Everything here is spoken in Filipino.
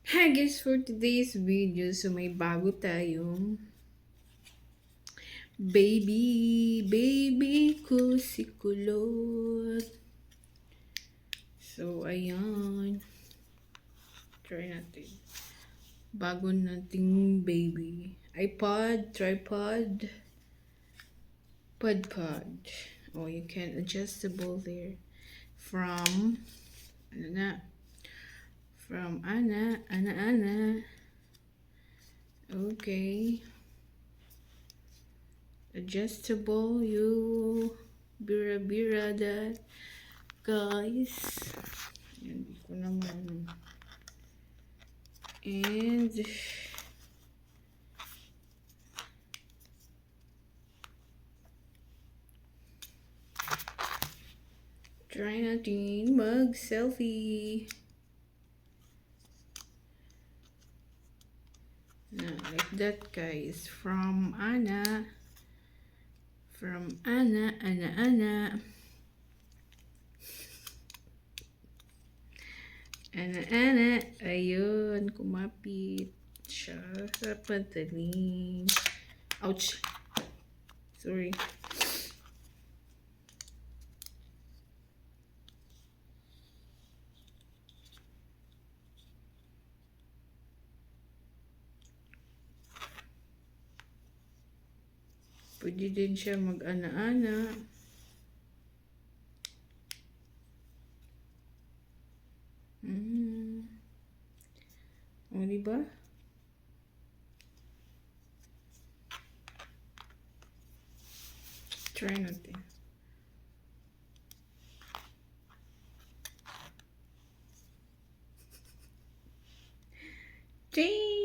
Hi guys, for today's video, so may bago tayong baby ko si Kulot. So, ayan. Try natin. Bago nating baby. iPod, tripod, pod. Oh, you can adjustable there. From, ano na? From Ana. Okay. Adjustable, you bira that guys. Yan, ko naman. And try natin mag selfie. Like that guys. From Ana. Ana. Ayun, kumapit siya sa patalim. Ouch. Sorry. Pwede din siya mag-ana-ana. O, diba? Try natin. Ding!